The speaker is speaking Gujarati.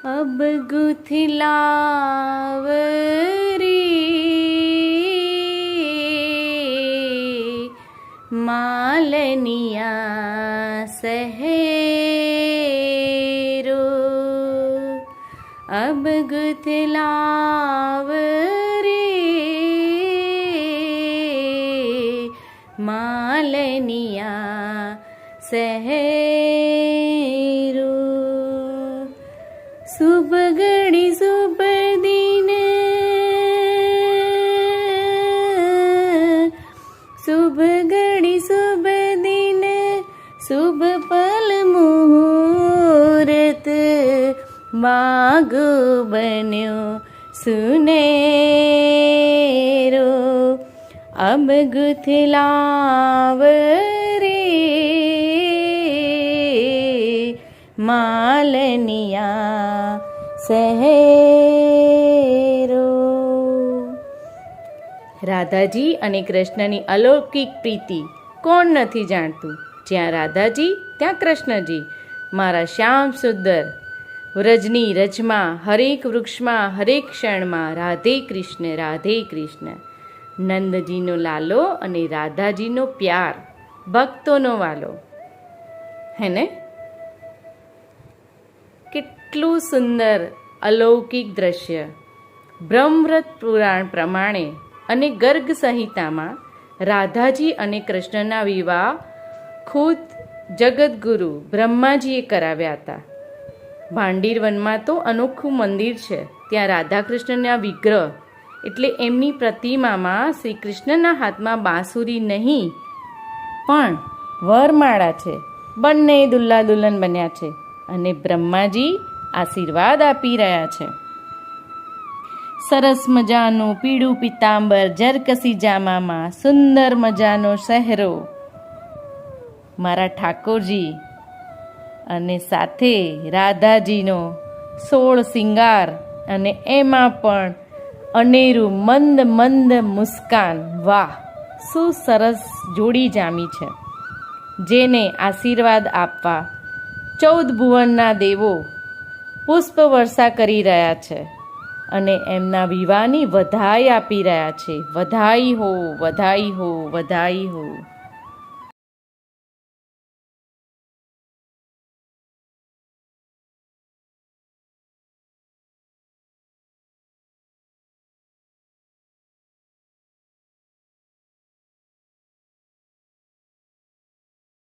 अब गुथलाव रे मालनिया सहेरो। अब गुथलाव रे मालनिया सहेरो। शुभ घड़ी शुभ दिन शुभ घड़ी शुभ दिन शुभ पल मुहूर्त मागो बन्यो सुनेरो। अब गुथलाव रे मालनिया સહેરો। રાધાજી અને કૃષ્ણની અલૌકિક પ્રીતિ કોણ નથી જાણતું? જ્યાં રાધાજી ત્યાં કૃષ્ણજી, મારા શ્યામ સુંદર વ્રજની રજમાં, હરેક વૃક્ષમાં, હરેક ક્ષણમાં રાધે કૃષ્ણ રાધે કૃષ્ણ। નંદજીનો લાલો અને રાધાજીનો પ્યાર, ભક્તોનો વાલો, હે ને? કેટલું સુંદર અલૌકિક દ્રશ્ય! બ્રહ્મવ્રત પુરાણ પ્રમાણે અને ગર્ગ સંહિતામાં રાધાજી અને કૃષ્ણના વિવાહ ખુદ જગદગુરુ બ્રહ્માજીએ કરાવ્યા હતા। ભાંડીર વનમાં તો અનોખું મંદિર છે, ત્યાં રાધા કૃષ્ણના વિગ્રહ એટલે એમની પ્રતિમામાં શ્રી કૃષ્ણના હાથમાં બાંસુરી નહીં પણ વરમાળા છે। બંને દુલ્લા દુલ્હન બન્યા છે અને બ્રહ્માજી આશીર્વાદ આપી રહ્યા છે। સરસ મજાનું પીળું પિતાંબર જરકસી જામામાં સુંદર મજાનો સહેરો મારા ઠાકોરજી, અને સાથે રાધાજીનો 16 શિંગાર, અને એમાં પણ અનેરું મંદ મંદ મુસ્કાન। વાહ, શું સરસ જોડી જામી છે, જેને આશીર્વાદ આપવા 14 ભુવનના દેવો પુષ્પ વર્ષા કરી રહ્યા છે અને એમના વિવાહની વધાઈ આપી રહ્યા છે। વધાઈ હો, વધાઈ હો, વધાઈ હો।